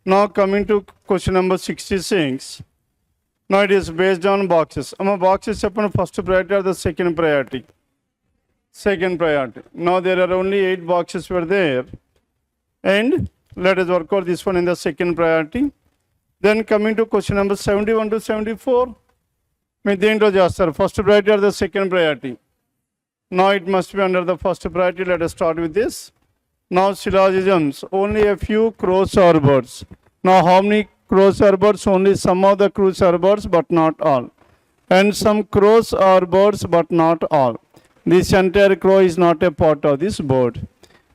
Now coming to question number 66. Now it is based on boxes. Boxes upon first priority or the second priority? Second priority. Now there are only 8 boxes were there. And let us work out this one in the second priority. Then coming to question number 71 to 74. First priority or the second priority? Now it must be under the first priority. Let us start with this. Now syllogisms, only a few crows or birds. Now how many crows or birds? Only some of the crows or birds, but not all. And some crows or birds, but not all. This entire crow is not a part of this bird.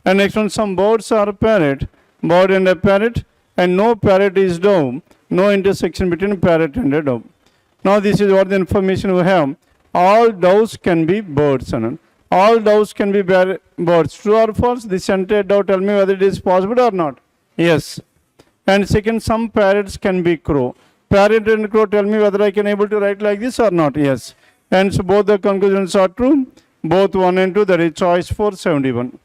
And next one, some birds are parrot, bird and a parrot, and no parrot is dove. No intersection between parrot and a dove. Now this is what the information we have. All doves can be birds. All doves can be birds. True or false? This entire dove, tell me whether it is possible or not. Yes. And second, some parrots can be crow. Parrot and crow, tell me whether I can able to write like this or not. Yes. And so both the conclusions are true. Both 1 and 2, that is choice for 71.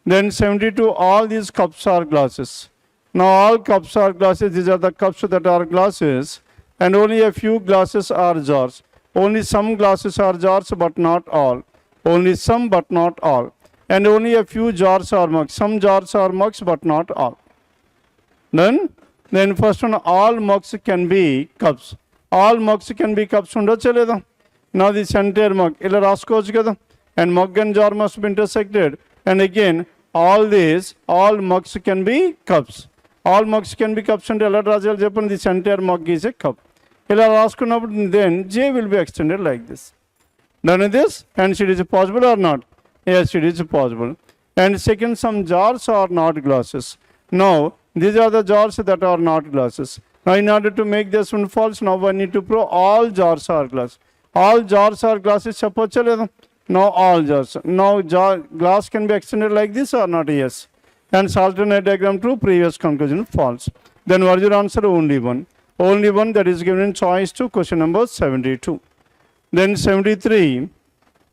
Then 72, all these cups are glasses. Now all cups are glasses. These are the cups that are glasses. And only a few glasses are jars. Only some glasses are jars, but not all. Only some, but not all. And only a few jars are mugs. Some jars are mugs, but not all. Then first one, all mugs can be cups. All mugs can be cups. Now this entire mug, and mug and jar must be intersected. And again, all mugs can be cups. All mugs can be cups. And this entire mug is a cup. Then J will be extended like this. Done with this? And it is possible or not? Yes, it is possible. And second, some jars are not glasses. Now, these are the jars that are not glasses. Now, in order to make this one false, now I need to prove all jars are glass. All jars are glasses. Now, all jars. Now, glass can be extended like this or not? Yes. And alternate diagram true, previous conclusion false. Then what is your answer? Only one. Only one, that is given in choice to question number 72. Then 73.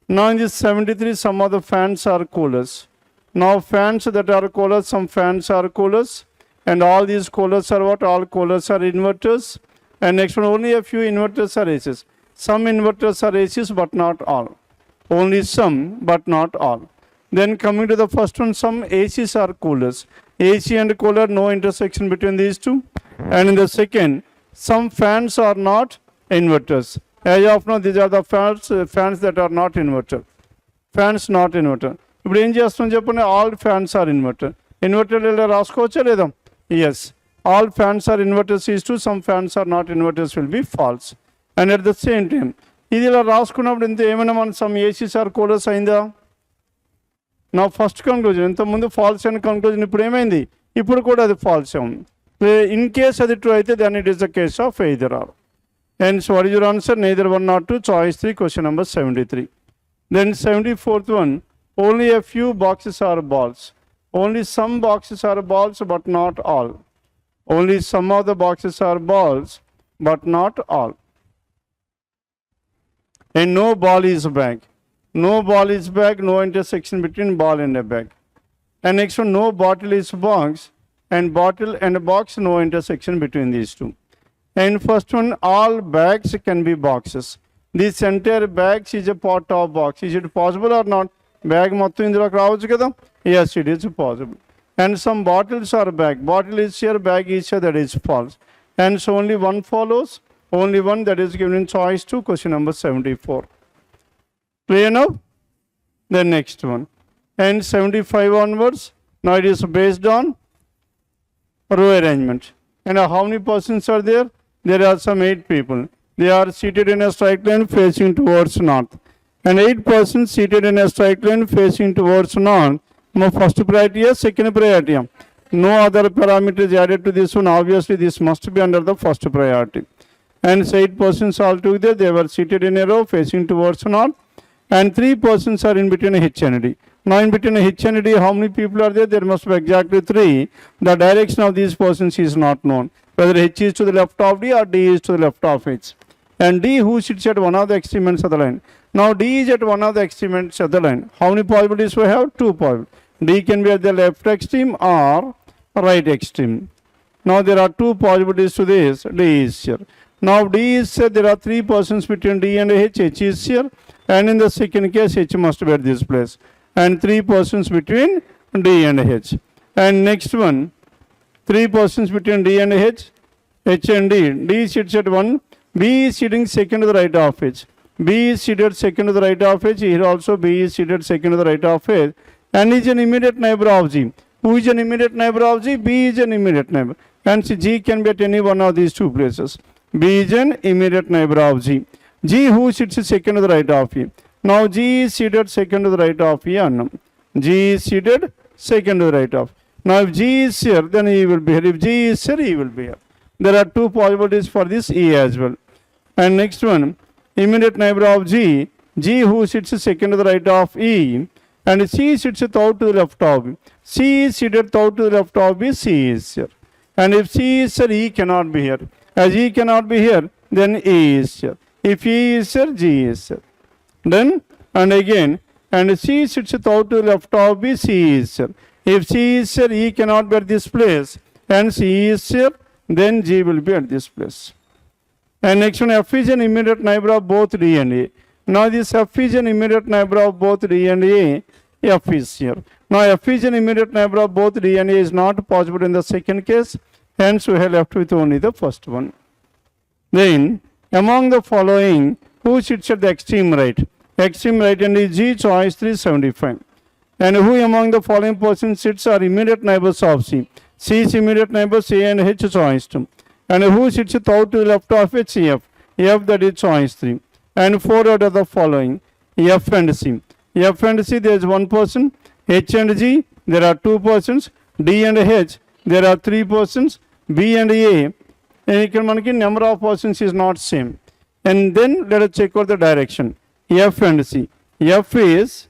Now in this 73, some of the fans are coolers. Now fans that are coolers, some fans are coolers. And all these coolers are what? All coolers are inverters. And next one, only a few inverters are ACs. Some inverters are ACs, but not all. Only some, but not all. Then coming to the first one, some ACs are coolers. AC and cooler, no intersection between these two. And in the second, some fans are not inverters. As of now, these are the fans that are not inverter. Fans not inverter. All fans are inverter. Inverter yes. All fans are inverters is true. Some fans are not inverters will be false. And at the same time, some ACs are coolers. Now first conclusion, false and conclusion ippudu false. In case that it true, then it is the case of either or. And so what is your answer? Neither 1 nor 2, choice 3, question number 73. Then 74th one, only a few boxes are balls. Only some boxes are balls, but not all. Only some of the boxes are balls, but not all. And no ball is bag. No ball is bag, no intersection between ball and a bag. And next one, no bottle is box. And bottle and a box, no intersection between these two. And first one, all bags can be boxes. This entire bags is a part of box. Is it possible or not? Bag mattu indra raavochu kada? Yes, it is possible. And some bottles are bag. Bottle is here, bag is here, that is false. And so only one follows. Only one, that is given in choice to question number 74. Clear now? The next one. And 75 onwards. Now it is based on row arrangement. And how many persons are there? There are some 8 people. They are seated in a straight line facing towards north. And 8 persons seated in a straight line facing towards north. First priority, second priority. No other parameters added to this one. Obviously, this must be under the first priority. And 8 persons altogether, they were seated in a row facing towards north. And 3 persons are in between a H and D. Now in between H and D, how many people are there? There must be exactly 3. The direction of these persons is not known. Whether H is to the left of D or D is to the left of H. And D who sits at one of the extreme ends of the line. Now D is at one of the extreme ends of the line. How many possibilities we have? 2 possibilities. D can be at the left extreme or right extreme. Now there are two possibilities to this. D is here. Now D is here. There are three persons between D and H. H is here. And in the second case, H must be at this place. And three persons between D and H. And next one, three persons between D and H. H and D. D sits at 1. B is sitting second to the right of H. B is seated second to the right of H. Here also B is seated second to the right of H. And is an immediate neighbor of G. Who is an immediate neighbor of G? B is an immediate neighbor. And G can be at any one of these two places. B is an immediate neighbor of G. G who sits second to the right of E. Now G is seated second to the right of E. G is seated second to the right of. Now if G is here, then E will be here. If G is here, E will be here. There are two possibilities for this E as well. And next one, immediate neighbor of G. G who sits second to the right of E. And C sits third to the left of B. C is seated third to the left of B. C is here. And if C is here, E cannot be here. As E cannot be here, then E is here. If E is here, G is here. Then, and again, and C sits third to the left of B. C is here. If C is here, E cannot be at this place. And C is here, then G will be at this place. And next one, F is an immediate neighbor of both D and A. Now this F is an immediate neighbor of both D and A. F is here. Now F is an immediate neighbor of both D and A is not possible in the second case. Hence we have left with only the first one. Then among the following, who sits at the extreme right? Extreme right hand is G, choice 375. And who among the following persons sits are immediate neighbors of C? C is immediate neighbors A and H, choice 2. And who sits third to the left of H? F. F, that is choice 3. And 4 out of the following, F and C. F and C, there is one person. H and G, there are two persons. D and H, there are three persons. B and A, and the number of persons is not same. And then let us check out the direction. F and C. F is,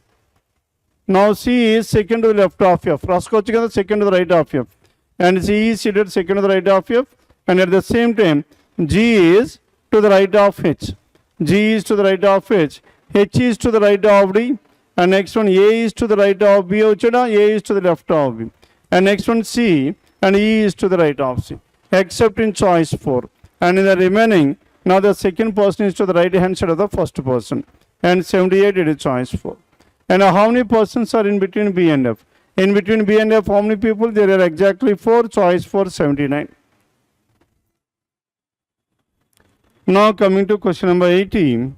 now C is second to the left of F. Raskochika second to the right of F. And C is seated second to the right of F. And at the same time, G is to the right of H. G is to the right of H. H is to the right of D. And next one, A is to the right of B. A is to the left of B. And next one, C. And E is to the right of C. Except in choice 4. And in the remaining, now the second person is to the right hand side of the first person. And 78, it is choice 4. And how many persons are in between B and F? In between B and F, how many people? There are exactly 4, choice 4, 79. Now coming to question number 18.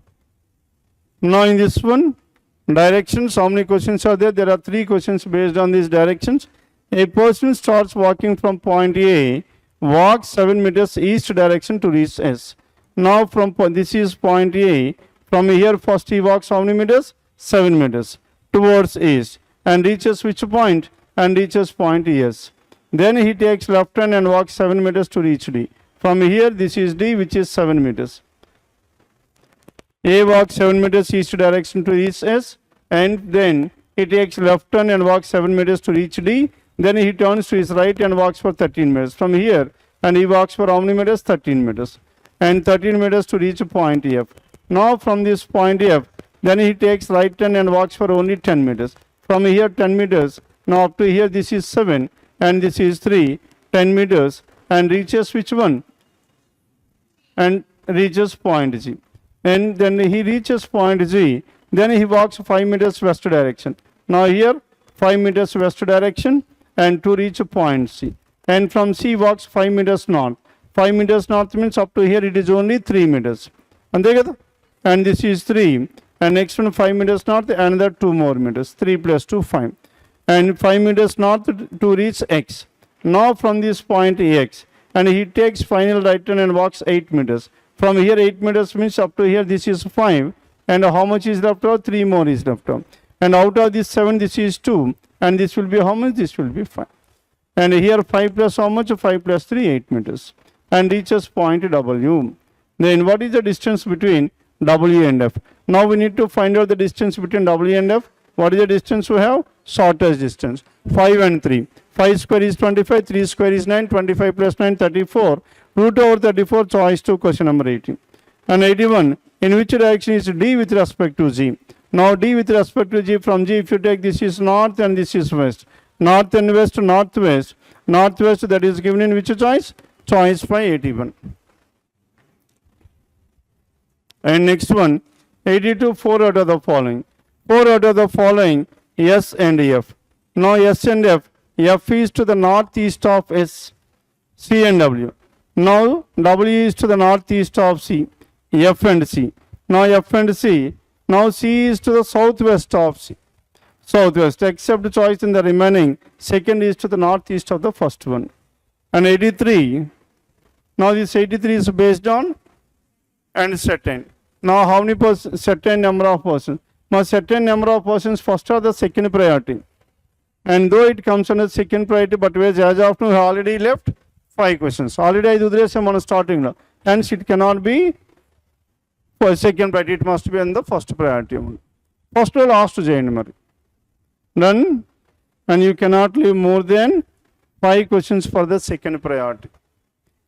Now in this one, directions, how many questions are there? There are 3 questions based on these directions. A person starts walking from point A, walks 7 meters east direction to reach S. Now from this is point A. From here first he walks how many meters? 7 meters towards east and reaches which point? And reaches point S. Then he takes left turn and walks 7 meters to reach D. From here this is D, which is 7 meters. A walks 7 meters east direction to reach S, and then he takes left turn and walks 7 meters to reach D. Then he turns to his right and walks for 13 meters. From here, and he walks for how many meters? 13 meters. And 13 meters to reach point F. Now from this point F, then he takes right turn and walks for only 10 meters. From here 10 meters, now up to here this is 7 and this is 3, 10 meters, and reaches which one? And reaches point G. And then he reaches point G, then he walks 5 meters west direction. Now here 5 meters west direction and to reach point C. And from C walks 5 meters north. 5 meters north means up to here it is only 3 meters. And this is 3. And next one 5 meters north, another 2 more meters. 3 plus 2, 5. And 5 meters north to reach X. Now from this point X, and he takes final right turn and walks 8 meters. From here 8 meters means up to here this is 5. And how much is left out? 3 more is left out. And out of this 7 this is 2. And this will be how much? This will be 5. And here 5 plus how much? 5 plus 3, 8 meters. And reaches point W. Then what is the distance between W and F? Now we need to find out the distance between W and F. What is the distance we have? Shortest distance. 5 and 3. 5 square is 25, 3 square is 9, 25 plus 9, 34. Root over 34, choice 2, question number 18. And 81, in which direction is D with respect to G? Now D with respect to G, from G if you take this is north and this is west. North and west, northwest. Northwest, that is given in which choice? Choice 5, 81. And next one, 82, 4 out of the following. 4 out of the following, S and F. Now S and F is to the northeast of S, C and W. Now W is to the northeast of C, F and C. Now F and C, now C is to the southwest of C, southwest, except choice in the remaining, second is to the northeast of the first one. And 83, now this 83 is based on and certain. Now how many persons? Certain number of persons. Now certain number of persons first are the second priority. And though it comes under second priority, but as of now we have already left 5 questions. Already I do this on starting now. Hence it cannot be for second priority, it must be in the first priority. First or last to Done. And you cannot leave more than 5 questions for the second priority.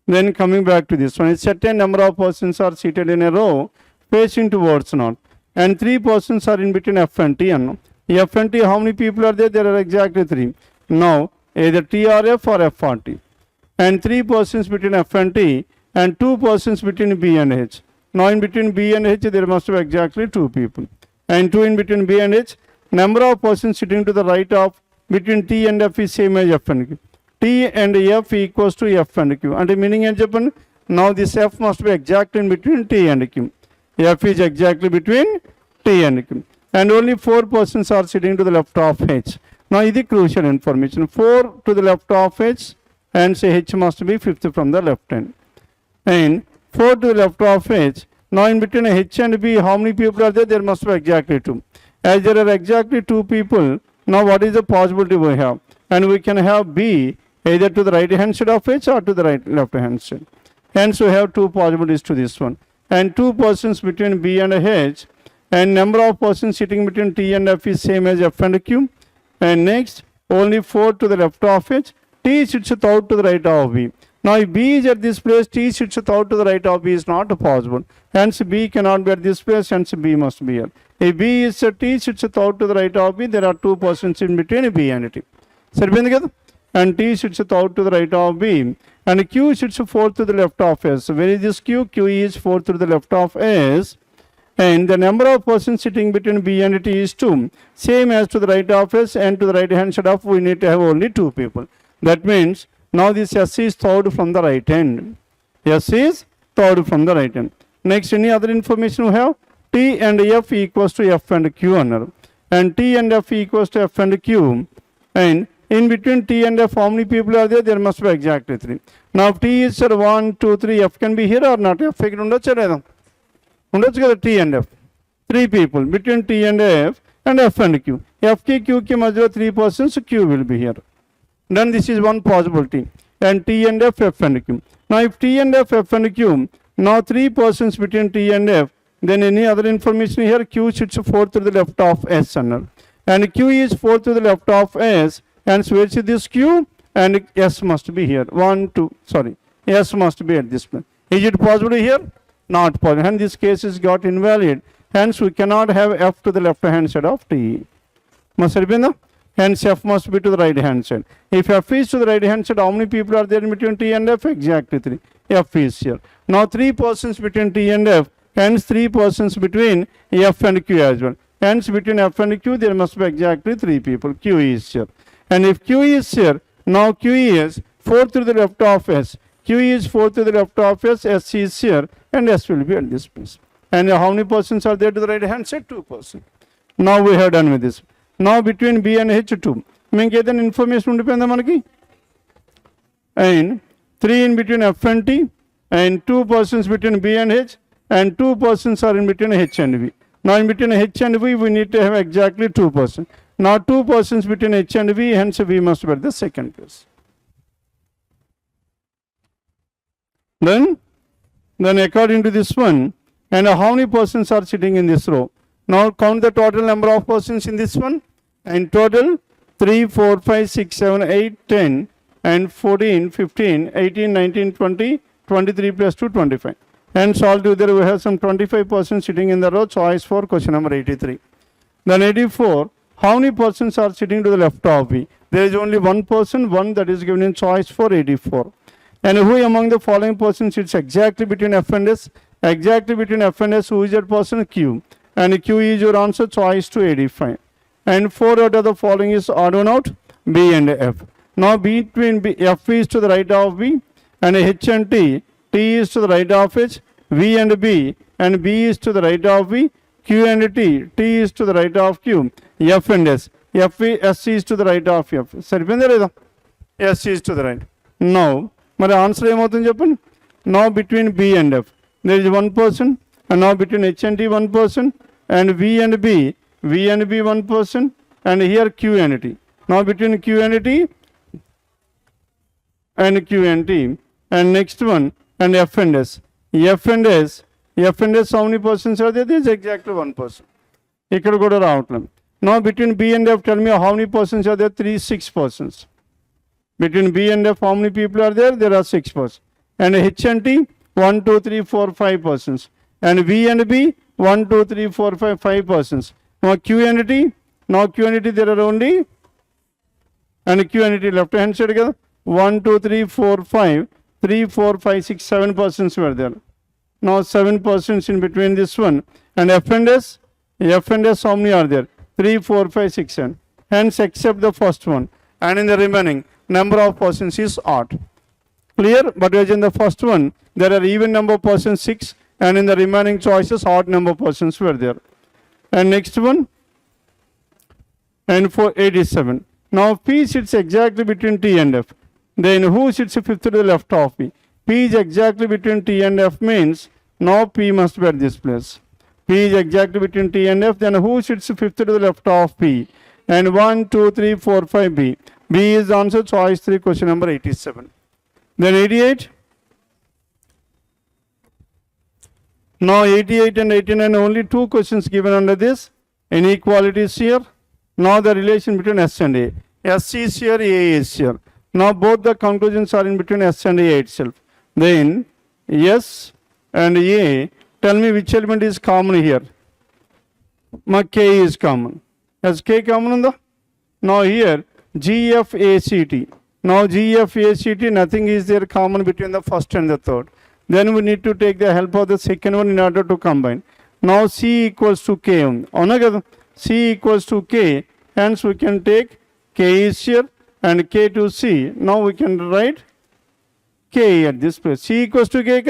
Then coming back to this one, a certain number of persons are seated in a row facing towards north, and 3 persons are in between F and T. And F and T, how many people are there? There are exactly 3. Now, either T or F or F or T. And 3 persons between F and T, and 2 persons between B and H. Now, in between B and H, there must be exactly 2 people. And 2 in between B and H, number of persons sitting to the right of between T and F is same as F and Q. T and F equals to F and Q. And the meaning is now this F must be exactly in between T and Q. F is exactly between T and Q. And only 4 persons are sitting to the left of H. Now this is crucial information. 4 to the left of H, and say H must be 5th from the left hand. And 4 to the left of H. Now in between H and B, how many people are there? There must be exactly 2. As there are exactly 2 people, now what is the possibility we have? And we can have B either to the right hand side of H or to the left hand side. Hence we have 2 possibilities to this one. And 2 persons between B and H, and number of persons sitting between T and F is same as F and Q. And next, only 4 to the left of H, T sits out to the right of B. Now if B is at this place, T sits out to the right of B is not possible. Hence B cannot be at this place, hence B must be here. If B is at T sits out to the right of B, there are 2 persons in between B and T. And T sits out to the right of B, and Q sits 4 to the left of S. So where is this Q? Q is 4 to the left of S. And the number of persons sitting between B and T is 2. Same as to the right of S, and to the right hand side of we need to have only 2 people. That means now this S is third from the right hand. S is third from the right hand. Next, any other information we have? T and F equals to F and Q. And T and F equals to F and Q. And in between T and F, how many people are there? There must be exactly 3. Now if T is 1, 2, 3, F can be here or not? F can be T and F. 3 people between T and F and Q. F ki Q ki majra 3 persons, Q will be here. Then this is one possibility. And T and F, F and Q. Now if T and F, F and Q, now 3 persons between T and F, then any other information here? Q sits 4 to the left of S. And Q is 4 to the left of S. And so where is this Q? And S must be here. 1, 2, sorry. S must be at this place. Is it possible here? Not possible. And this case is got invalid. Hence we cannot have F to the left hand side of T. Must have been. Hence F must be to the right hand side. If F is to the right hand side, how many people are there in between T and F? Exactly 3. F is here. Now 3 persons between T and F. Hence 3 persons between F and Q as well. Hence between F and Q there must be exactly 3 people. Q is here. And if Q is here, now Q is 4 to the left of S. Q is 4 to the left of S. S is here. And S will be at this place. And how many persons are there to the right hand side? 2 persons. Now we have done with this. Now between B and H 2. Make an information depend on and 3 in between F and T, and 2 persons between B and H, and 2 persons are in between H and V. Now in between H and V we need to have exactly 2 persons. Now 2 persons between H and V, hence V must be at the second place. Then according to this one, and how many persons are sitting in this row? Now count the total number of persons in this one. And total 3, 4, 5, 6, 7, 8, 10, and 14, 15, 18, 19, 20, 23 plus 2, 25. And so altogether we have some 25 persons sitting in the row. Choice for question number 83. Then 84. how many persons are sitting to the left of B? There is only one person, one that is given in choice for 84. And who among the following persons sits exactly between F and S? Exactly between F and S, who is that person? Q. And Q is your answer, choice to 85. And 4 out of the following is odd one out, B and F. Now between B, F is to the right of B, and H and T is to the right of H, V and B is to the right of V, Q and T is to the right of Q, F and S is to the right of F. సరిపోయిందా లేదా? S is to the right. Now, మరి answer ఏమవుతుంది చెప్పండి? Now between B and F, there is one person, and now between H and T one person, and V and B one person, and here Q and T. Now between Q and T, and next one, and F and S. F and S, how many persons are there? There is exactly one person. ఇక్కడ కూడా రావట్లేదు. Now between B and F, tell me how many persons are there? 6 persons. Between B and F, how many people are there? There are 6 persons. And H and T, 1, 2, 3, 4, 5 persons. And V and B, 1, 2, 3, 4, 5 persons. Now Q and T, there are only, and Q and T left hand side together, 1, 2, 3, 4, 5, 3, 4, 5, 6, 7 persons were there. Now 7 persons in between this one. And F and S, how many are there? 3, 4, 5, 6, 7. Hence except the first one. And in the remaining, number of persons is odd. Clear? But as in the first one, there are even number of persons 6, and in the remaining choices, odd number of persons were there. And next one, and for 87. Now P sits exactly between T and F. Then who sits fifth to the left of P? P is exactly between T and F means now P must be at this place. P is exactly between T and F. Then who sits fifth to the left of P? And 1, 2, 3, 4, 5 B. B is answer, choice 3, question number 87. Then 88. Now 88 and 89, only 2 questions given under this. Inequalities here. Now the relation between S and A. S is here, A is here. Now both the conclusions are in between S and A itself. Then S and A, tell me which element is common here. My K is common. Is K common? Now here GFACT. Now GFACT, nothing is there common between the first and the third. Then we need to take the help of the second one in order to combine. Now C equals to K. C equals to K. Hence we can take K is here and K to C. Now we can write K at this place. C equals to K.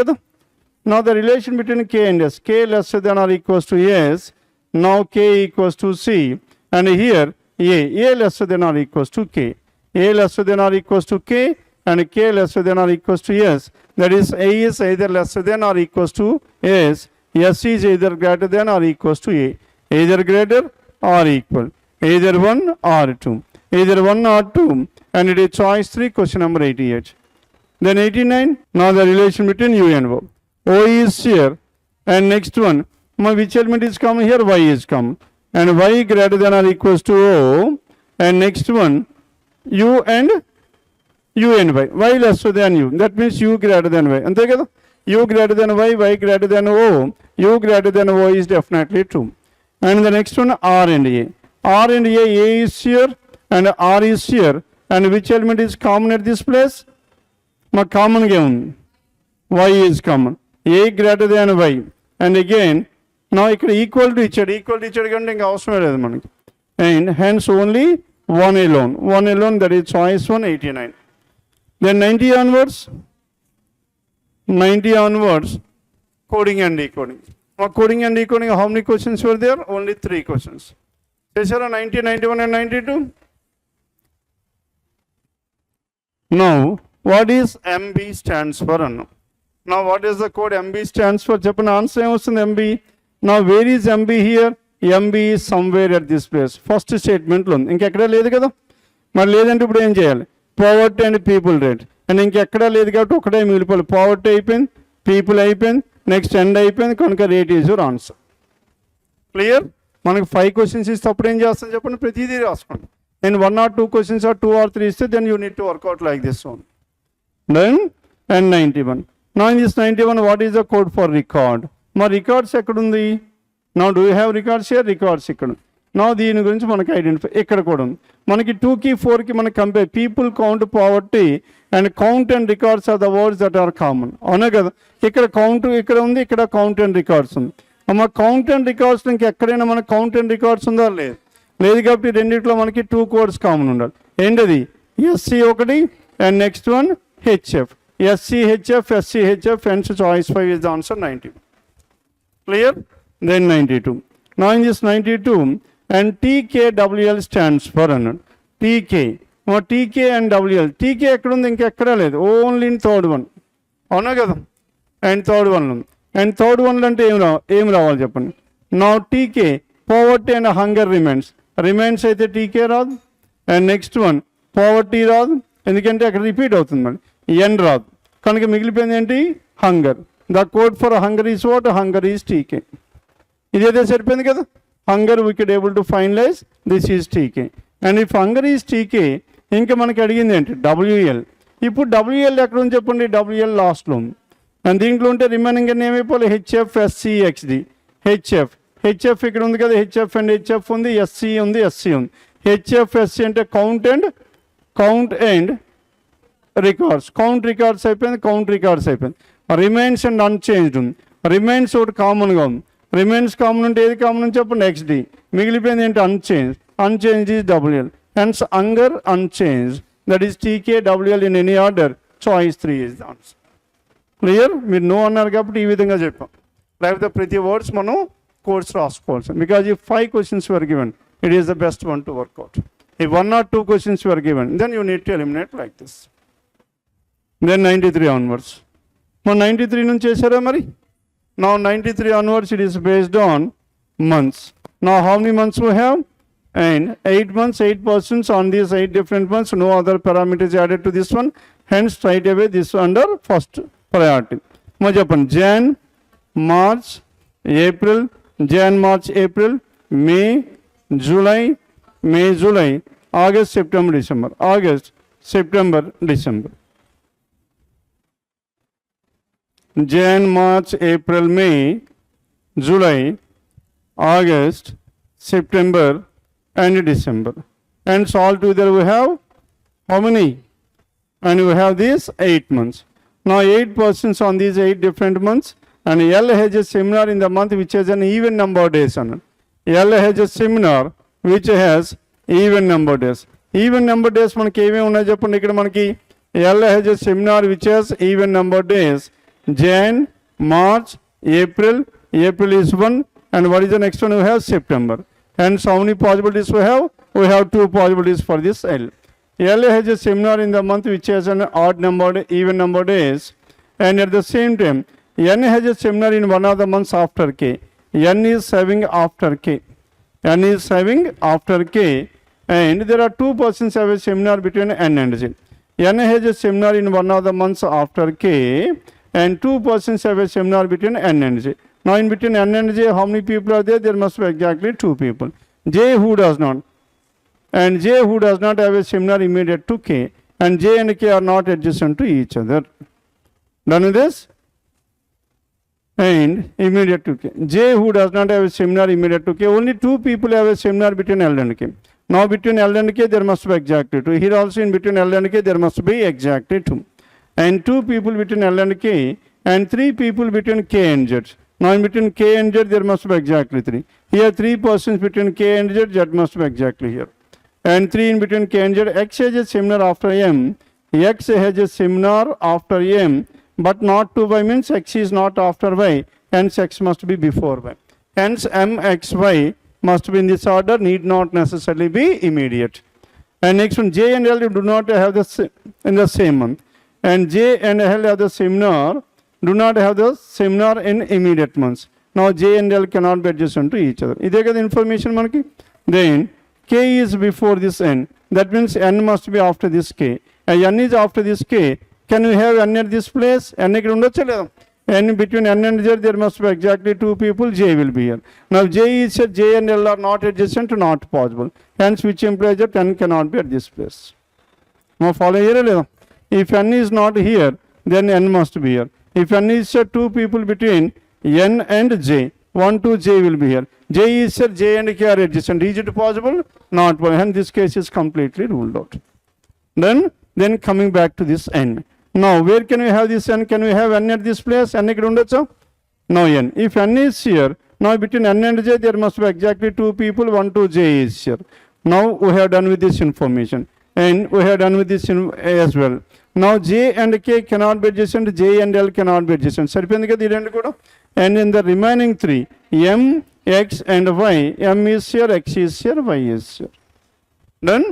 Now the relation between K and S. K lesser than or equals to S. Now K equals to C. And here A lesser than or equals to K. A lesser than or equals to K, and K lesser than or equals to S. That is, A is either lesser than or equals to S. S is either greater than or equals to A. Either greater or equal. Either 1 or 2. Either 1 or 2. And it is choice 3, question number 88. Then 89. Now the relation between U and O. O is here. And next one. Which element is common here? Y is common. And Y greater than or equals to O. And next one. U and Y. Y lesser than U. That means U greater than Y. And together, U greater than Y, Y greater than O. U greater than O is definitely true. And the next one, R and A. R and A is here and R is here. And which element is common at this place? My common game. Y is common. A greater than Y. And again, now equal to each other. Equal to each other. And hence only one alone, that is choice 189. Then 90 onwards, coding and decoding. Now coding and decoding, how many questions were there? Only 3 questions. Is there 90, 91 and 92? Now, what is MB stands for? Now, what is the code MB stands for? Japan answer was MB. Now, where is MB here? MB is somewhere at this place. First statement lo inkekkada ledhu kada మరి లేదంటే ఇప్పుడు ఏం చేయాలి poverty and people rate and ఇంకెక్కడా లేదు కాబట్టి ఒకటే మిగిలిపోవాలి poverty అయిపోయింది people అయిపోయింది నెక్స్ట్ ఎండ్ అయిపోయింది కనుక rate is your answer clear మనకు 5 క్వశ్చన్స్ ఇస్తే అప్పుడు ఏం చేస్తాం చెప్పండి ప్రతిదీ రాసుకోండి నేను 1 or 2 క్వశ్చన్స్ or 2 or 3 ఇస్తే then you need to work out like this one then and 91 now in this 91 what is the code for record మా రికార్డ్స్ ఎక్కడ ఉంది Now, do you have records here? Records ఇక్కడ నా దీని గురించి మనకి identify ఇక్కడ కూడా ఉంది. మనకి 2కి 4కి మనకి compare people count poverty and count and records are the words that are common. అవునా కదా, ఇక్కడ కౌంట్ ఇక్కడ ఉంది, ఇక్కడ కౌంట్ అండ్ రికార్డ్స్ ఉంది. అమ్మ కౌంట్ అండ్ రికార్డ్స్ ఇంకెక్కడైనా మనకు కౌంట్ అండ్ రికార్డ్స్ ఉందా? లేదు. లేదు కాబట్టి రెండిట్లో మనకి 2 కోడ్స్ కామన్ ఉండాలి. ఏంటది? ఎస్సీ ఒకటి and next one HF. SCHF, SCHF, hence choice 5 is the answer 90. Clear? Then 92. Now in this 92, and TKWL stands for అన్నాడు. TK. TK and WL. TK ఎక్కడ ఉంది? ఇంకెక్కడా లేదు. Only in third one. అవునా కదా? అండ్ థర్డ్ వన్ ఉంది. And third వన్లో అంటే ఏం రావాలి చెప్పండి. నా TK poverty and hunger remains అయితే TK రాదు. అండ్ నెక్స్ట్ వన్ poverty రాదు, ఎందుకంటే అక్కడ రిపీట్ అవుతుంది. మళ్ళీ ఎన్ రాదు, కనుక మిగిలిపోయింది ఏంటి? Hunger. The code for hunger is what? Hunger is TK. ఇదైతే సరిపోయింది కదా. Hunger we could able to finalise this is TK. And if hunger is TK, ఇంకా మనకి అడిగింది ఏంటి? WL. ఇప్పుడు WL ఎక్కడ ఉంది చెప్పండి? WL లాస్ట్లో ఉంది. అండ్ దీంట్లో ఉంటే రిమైనింగ్ అన్ని ఏమైపోవాలి? HF, SC, XD. హెచ్ఎఫ్ ఇక్కడ ఉంది కదా, హెచ్ఎఫ్ అండ్ హెచ్ఎఫ్ ఉంది, SC ఉంది, SC ఉంది. HF, SC అంటే count and records. Count records అయిపోయింది. రిమైన్స్ అండ్ అన్చేంజ్డ్ ఉంది. రిమైన్స్ ఒకటి కామన్గా ఉంది. రిమైన్స్ కామన్ ఉంటే ఏది కామన్ అని చెప్పండి? XD. మిగిలిపోయింది ఏంటి? Unchanged is WL. Hence hunger unchanged, that is TK, WL in any order. Choice 3 is the answer. Clear? మీరు నో అన్నారు కాబట్టి ఈ విధంగా చెప్పాం. లేకపోతే ప్రతి వర్డ్స్ మనం కోర్స్ రాసుకోవాల్సి, బికాజ్ ఈ 5 questions were given, it is the best one to work out. If 1 or 2 questions were given, then you need to eliminate like this. Then 93 onwards. Now 93 నుంచి చేశారా మరి? Now 93 onwards, it is based on months. Now how many months we have? And 8 months, 8 persons on these 8 different months. No other parameters added to this one. Hence straight away this under first priority. మరి చెప్పండి. Jan, March, April, Jan, March, April, May, July, August, September, December. Jan, March, April, May, July, August, September and December. And so all together we have how many? And we have these 8 months. Now 8 persons on these 8 different months. And L has a seminar in the month which has an even number of days on it. L has a seminar which has even number of days. Even number of days మనకి ఏమేమి ఉన్నాయి చెప్పండి. ఇక్కడ మనకి L has a seminar which has even number of days. Jan, March, April is 1, and what is the next one? We have September. And so how many possibilities we have? We have 2 possibilities for this L. L has a seminar in the month which has an odd number, even number of days, and at the same time N has a seminar in one of the months after K. N is having after K. And there are 2 persons have a seminar between N and J. N has a seminar in one of the months after K, and 2 persons have a seminar between N and J. Now in between N and J, how many people are there? There must be exactly 2 people. J who does not have a seminar immediate to K, and J and K are not adjacent to each other. Done with this? And immediate to K. J who does not have a seminar immediate to K, only 2 people have a seminar between L and K. Now between L and K there must be exactly 2. Here also in between L and K there must be exactly 2. And 2 people between L and K, and 3 people between K and Z. Now in between K and Z there must be exactly 3. Here 3 persons between K and Z, Z must be exactly here. And 3 in between K and Z. X has a seminar after M. X has a seminar after M, but not to Y means X is not after Y, hence X must be before Y. Hence MXY must be in this order, need not necessarily be immediate. And next one, J and L do not have in the same month. And J and L have the seminar, do not have the seminar in immediate months. Now J and L cannot be adjacent to each other. Is there information manaki? Then K is before this N. That means N must be after this K. And N is after this K. Can we have N at this place? N ikkada undochu ledha? And between N and J there must be exactly 2 people. J will be here. Now J is here, J and L are not adjacent, not possible. Hence which implies that N cannot be at this place. Now follow here ledha? If N is not here, then N must be here. If N is 2 people between N and J, 1 to J will be here. J is here, J and K are adjacent. Is it possible? Not possible. And this case is completely ruled out. Then coming back to this n. Now, where can we have this n? Can we have n at this place? N ikkada undacha? No n. If n is here, now between n and j, there must be exactly two people, 1, 2, j is here. Now, we have done with this information. And we have done with this as well. Now, j and k cannot be adjacent, j and l cannot be adjacent. Saripindi kada idendu kuda. And in the remaining three, m, x and y, m is here, x is here, y is here. Done?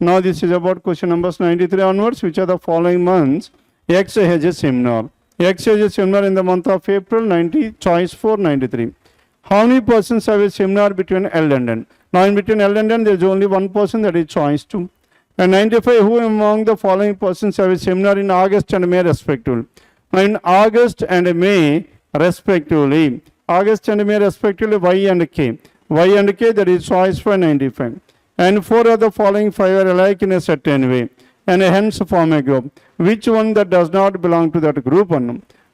Now this is about question numbers 93 onwards. Which are the following months? X has a seminar. X has a seminar in the month of April, 90, choice 4, 93. How many persons have a seminar between L and N? Now in between L and N, there is only one person, that is choice 2. And 95, who among the following persons have a seminar in August and May respectively? Now in August and May respectively, August and May respectively, Y and K. Y and K, that is choice for 95. And 4 of the following 5 are alike in a certain way, and hence form a group. Which one that does not belong to that group?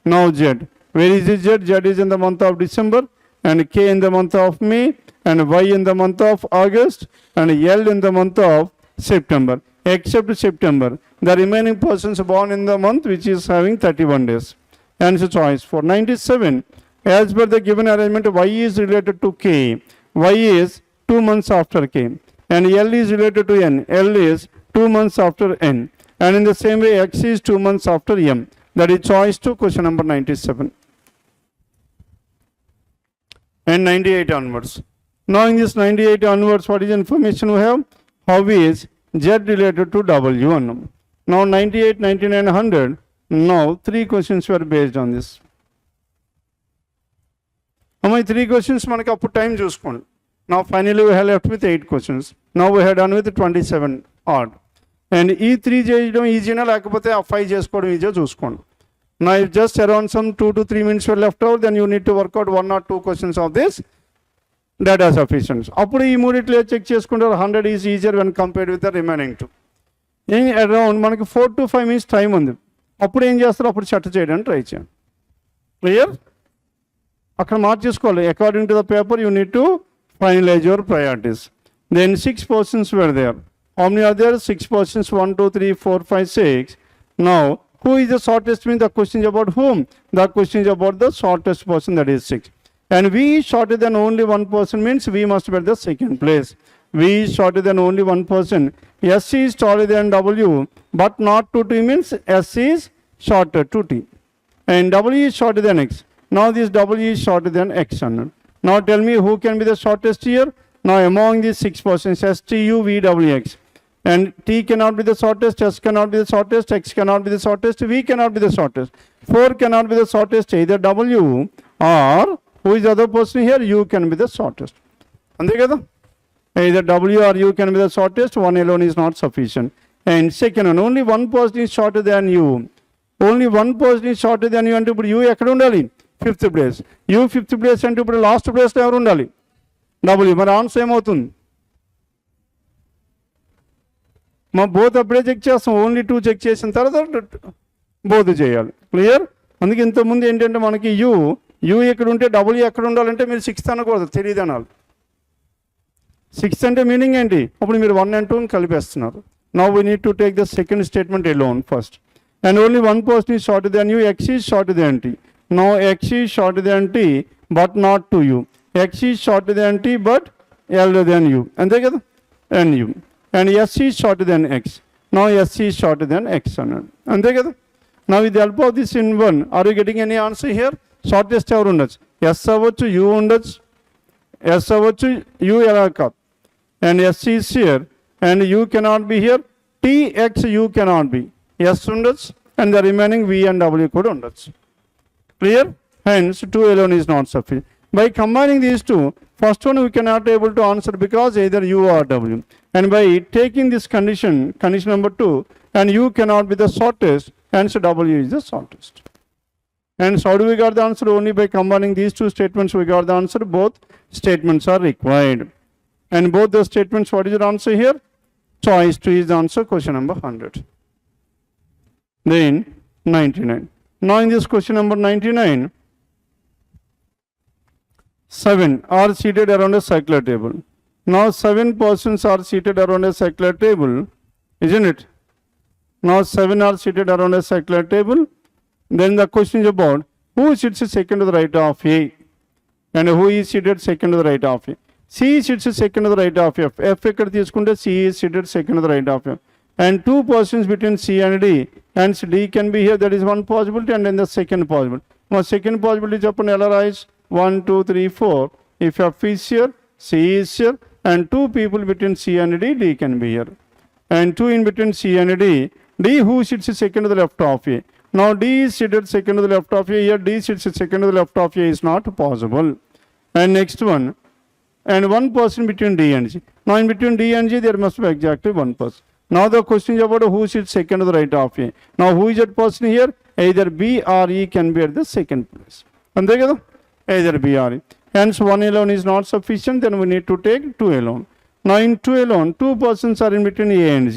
Now Z. Where is Z? Z is in the month of December, and K in the month of May, and Y in the month of August, and L in the month of September. Except September, the remaining persons born in the month which is having 31 days. And so choice for 97. As per the given arrangement, Y is related to K. Y is 2 months after K. And L is related to N. L is 2 months after N. And in the same way, X is 2 months after M. That is choice 2, question number 97. And 98 onwards. Now in this 98 onwards, what is information we have? How is Z related to W? Now 98, 99, 100. Now 3 questions were based on this. How 3 questions manaki appudu time chuskondi. Now finally we have left with 8 questions. Now we have done with 27 odd. And E3 cheyadam easy na lekapothe a 5 chesukodam easy chuskondi. Now if just around some 2 to 3 minutes were left out, then you need to work out 1 or 2 questions of this data sufficient. Appudu ee mooditle check cheskuntaru. 100 is easier when compared with the remaining 2. In around manaki 4 to 5 minutes time undi. Appudu em chestaru, appudu set cheyadaniki try cheyandi. Clear? Akkada marchesukovali. According to the paper, you need to finalize your priorities. Then 6 persons were there. How many are there? 6 persons. 1, 2, 3, 4, 5, 6. Now, who is the shortest? Means the question is about whom? The question is about the shortest person, that is 6. And V is shorter than only one person means V must be at the second place. V is shorter than only one person. S is taller than W, but not to T means S is shorter to T. And W is shorter than X. Now this W is shorter than X. Now tell me who can be the shortest here? Now among these 6 persons, S, T, U, V, W, X. And T cannot be the shortest, S cannot be the shortest, X cannot be the shortest, V cannot be the shortest. 4 cannot be the shortest, either W or who is the other person here? U can be the shortest. Ante kada? Either W or U can be the shortest, one alone is not sufficient. And second one, only one person is shorter than U. Only one person is shorter than you అంటే ఇప్పుడు U ఎక్కడ ఉండాలి? 5th place. U 5th place అంటే ఇప్పుడు last place లో ఎవరు ఉండాలి? W. మరి ఆన్సర్ ఏమవుతుంది? మా బోత్ అప్పుడే చెక్ చేస్తాం. ఓన్లీ 2 చెక్ చేసిన తర్వాత బోత్ చేయాలి. క్లియర్? అందుకే ఇంతకుముందు ఏంటంటే మనకి యూ ఎక్కడ ఉంటే W ఎక్కడ ఉండాలంటే మీరు 6th అనకూడదు, తెలియదు అనాలి. 6th అంటే మీనింగ్ ఏంటి? అప్పుడు మీరు 1 and 2 కలిపేస్తున్నారు. Now we need to take the second statement alone first. And only one person is shorter than you. X is shorter than T. Now X is shorter than T but not to U. X is shorter than T but elder than U. అంతే కదా? And U. And S is shorter than X. Now S is shorter than X అన్నాడు. అంతే కదా? Now with the help of this in one, are you getting any answer here? Shortest ఎవరు ఉండొచ్చు? S అవ్వచ్చు, U ఉండొచ్చు, S అవ్వచ్చు, U ఎలా కాదు. And S is here and U cannot be here. T, X, U cannot be. S ఉండొచ్చు and the remaining V and W కూడా ఉండొచ్చు. Clear? Hence 2 alone is not sufficient. By combining these two, first one we cannot able to answer because either U or W. And by taking this condition number 2, and U cannot be the shortest, hence W is the shortest. And so how do we got the answer? Only by combining these 2 statements we got the answer. Both statements are required. And both the statements, what is your answer here? Choice 2 is the answer, question number 100. Then 99. Now in this question number 99, 7 are seated around a circular table. Now 7 persons are seated around a circular table, isn't it? Now 7 are seated around a circular table. Then the question is about who sits second to the right of A and who is seated second to the right of A. C sits second to the right of F. F ekkada తీసుకుంటే C is seated second to the right of F. And 2 persons between C and D. Hence D can be here. That is one possibility. And then the second possibility. Now second possibility చెప్పండి ఎలా రాయొచ్చు? 1, 2, 3, 4. If F is here, C is here, and 2 people between C and D, D can be here. And 2 in between C and D, D who sits second to the left of A. Now D is seated second to the left of A. Here D sits second to the left of A is not possible. And next one, and 1 person between D and G. Now in between D and G, there must be exactly 1 person. Now the question is about who sits second to the right of A. Now who is that person here? Either B or E can be at the second place. అంతే కదా? Either B or E. Hence 1 alone is not sufficient, then we need to take 2 alone. Now in 2 alone, 2 persons are in between A and G.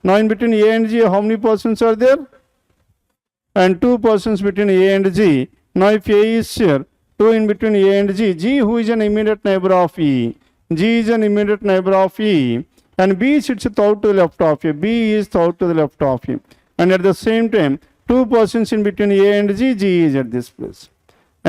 Now in between A and G, how many persons are there? And 2 persons between A and G. Now if A is here, 2 in between A and G. G who is an immediate neighbor of E. G is an immediate neighbor of E. And B sits third to the left of A. B is third to the left of A. And at the same time, 2 persons in between A and G. G is at this place.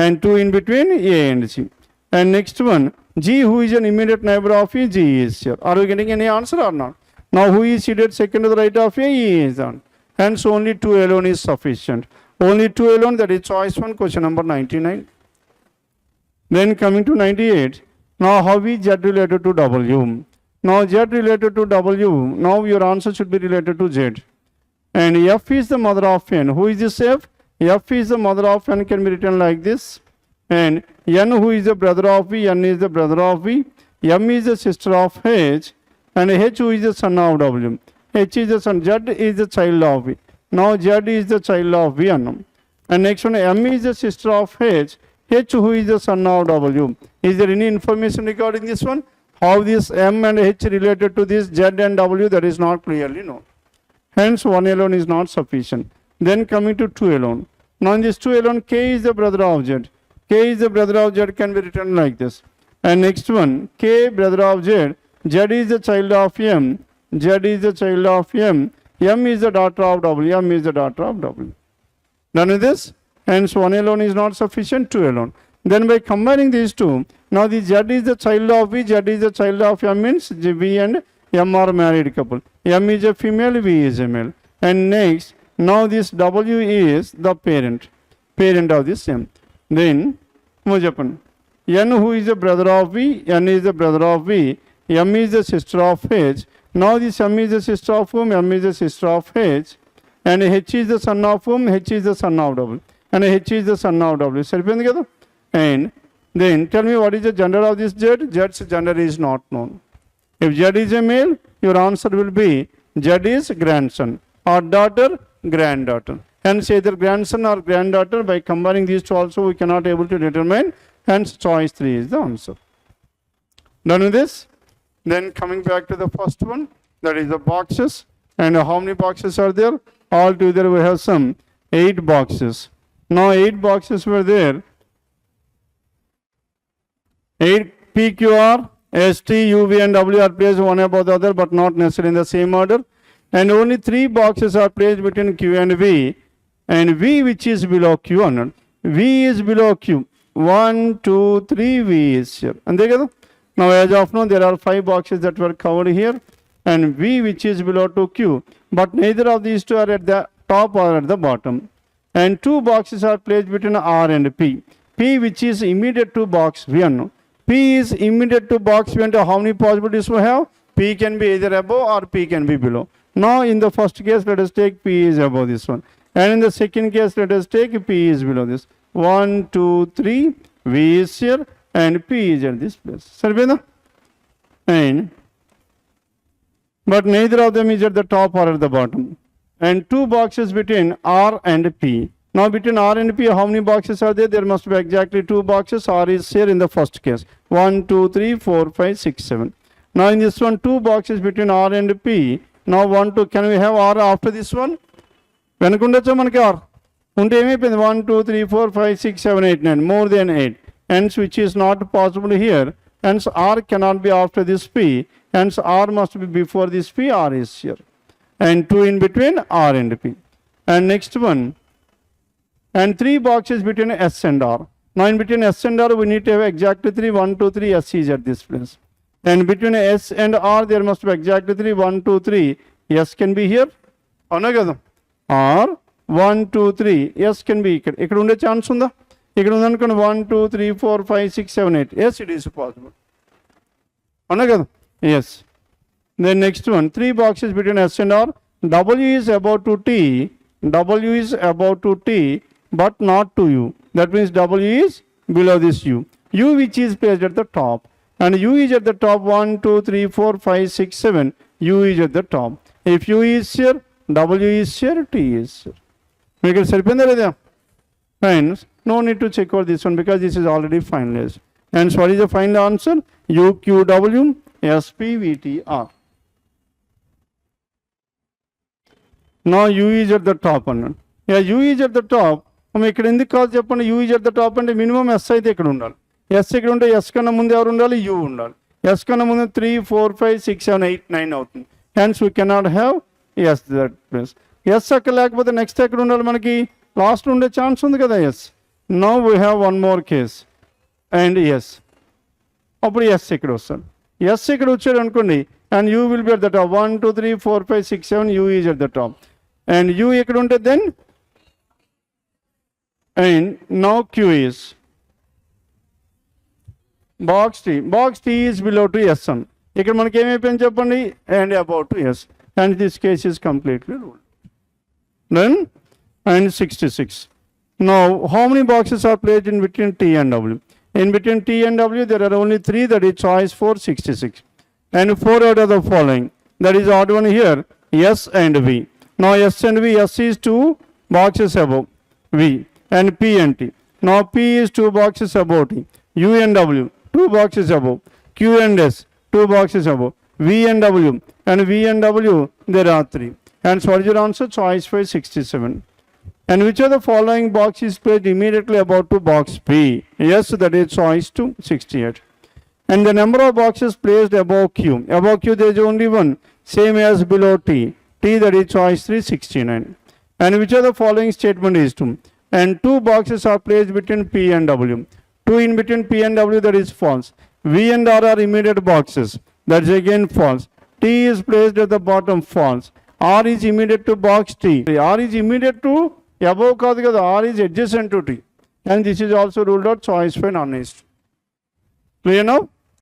And 2 in between A and G. And next one, G who is an immediate neighbor of E. G is here. Are we getting any answer or not? Now who is seated second to the right of A? E is on. Hence only 2 alone is sufficient. Only 2 alone, that is choice 1, question number 99. Then coming to 98. Now how is Z related to W? Now Z related to W. Now your answer should be related to Z. And F is the mother of N. Who is this F? F is the mother of N, can be written like this. And N who is the brother of V, N is the brother of V. M is the sister of H. And H who is the son of W. H is the son, Z is the child of V. Now Z is the child of V. And next one, M is the sister of H. H who is the son of W. Is there any information regarding this one? How this M and H related to this Z and W, that is not clearly known. Hence 1 alone is not sufficient. Then coming to 2 alone. Now in this 2 alone, K is the brother of Z. K is the brother of Z, can be written like this. And next one, K brother of Z. Z is the child of M. Z is the child of M. M is the daughter of W. M is the daughter of W. Done with this? Hence 1 alone is not sufficient, 2 alone. Then by combining these two, now the Z is the child of V, Z is the child of M, means V and M are married couple. M is a female, V is a male. And next, now this W is the parent of this M. Then, N who is the brother of V, N is the brother of V, M is the sister of H. Now this M is the sister of whom? M is the sister of H. And H is the son of whom? H is the son of W. And H is the son of W. Saripindi kada? And then tell me what is the gender of this Z? Z's gender is not known. If Z is a male, your answer will be Z is grandson or daughter, granddaughter. Hence either grandson or granddaughter. By combining these two also we cannot able to determine. Hence choice 3 is the answer. Done with this? Then coming back to the first one, that is the boxes. And how many boxes are there? All together we have some 8 boxes. Now 8 boxes were there. 8 P, Q, R, S, T, U, V and W are placed one above the other but not necessarily in the same order. And only 3 boxes are placed between Q and V. And V which is below Q or not. V is below Q. 1, 2, 3, V is here. And now as of now there are 5 boxes that were covered here. And V which is below to Q. But neither of these two are at the top or at the bottom. And 2 boxes are placed between R and P. P which is immediate to box V1. P is immediate to box V1. How many possibilities we have? P can be either above or P can be below. Now in the first case let us take P is above this one. And in the second case let us take P is below this. 1, 2, 3, V is here and P is at this place. And but neither of them is at the top or at the bottom. And 2 boxes between R and P. Now between R and P, how many boxes are there? There must be exactly 2 boxes. R is here in the first case. 1, 2, 3, 4, 5, 6, 7. Now in this one, 2 boxes between R and P. Now 1, 2, can we have R after this one? Venukundacha manaki R. Unte emayipoyindi 1, 2, 3, 4, 5, 6, 7, 8, 9. More than 8. hence which is not possible here. Hence R cannot be after this P, hence R must be before this P, R is here. And 2 in between R and P. And next one, and 3 boxes between S and R. Now in between S and R we need to have exactly 3, 1, 2, 3, S is at this place. And between S and R there must be exactly 3, 1, 2, 3, S can be here. అవునా కదా are 1 2 3 yes can be ఇక్కడ ఉండే chance ఉందా ఇక్కడ ఉందనుకోండి 1 2 3 4 5 6 7 8 yes it is possible అవునా కదా S then next one 3 boxes between S and R W is about to T, W is about to T but not to U, that means W is below this U, U which is placed at the top and U is at the top 1 2 3 4 5 6 7, U is at the top. If U is here, W is here, T is here. Make it సరిపోయిందా లేదా friends? No need to check out this one because this is already finalized. And what is the final answer? U Q W S P V T R. Now U is at the top అన్నాడు. Yeah, U is at the top. ఇక్కడ ఎందుకు కాదు చెప్పండి U is at the top అంటే minimum S అయితే ఇక్కడ ఉండాలి. S ఇక్కడ ఉంటే S కన్నా ముందు ఎవరు ఉండాలి? U ఉండాలి. S కన్నా ముందు 3 4 5 6 7 8 9 అవుతుంది. Hence we cannot have yes that place. Yes అక్కడ లేకపోతే నెక్స్ట్ ఎక్కడ ఉండాలి మనకి లాస్ట్ ఉండే ఛాన్స్ ఉంది కదా S. Now we have one more case and S అప్పుడు ఎస్ ఇక్కడ వస్తాడు. ఎస్ ఇక్కడ వచ్చాడు అనుకోండి and U will be at the top 1 2 3 4 5 6 7 U is at the top and U ఇక్కడ ఉంటే then and now Q is box T is below to S an. ఇక్కడ మనకి ఏమైపోయింది చెప్పండి and about to S and this case is completely ruled. Then and 66. Now how many boxes are placed in between T and W? In between T and W there are only 3, that is choice 4 66 and 4 out of the following, that is odd one here S and V. Now S and V, S is 2 boxes above V and P and T. Now P is 2 boxes above T. U and W 2 boxes above. Q and S 2 boxes above. V and W and V and W there are 3. And what is your answer? Choice 5 67. And which of the following box is placed immediately above to box P? Yes, that is choice 2 68. And the number of boxes placed above Q. Above Q there is only one, same as below T. T, that is choice 3 69. And which of the following statement is true? And 2 boxes are placed between P and W. 2 in between P and W, that is false. V and R are immediate boxes. That is again false. T is placed at the bottom, false. R is immediate to box T. R is immediate to above కాదు కదా, R is adjacent to T. And this is also ruled out choice by non-is. Clear now?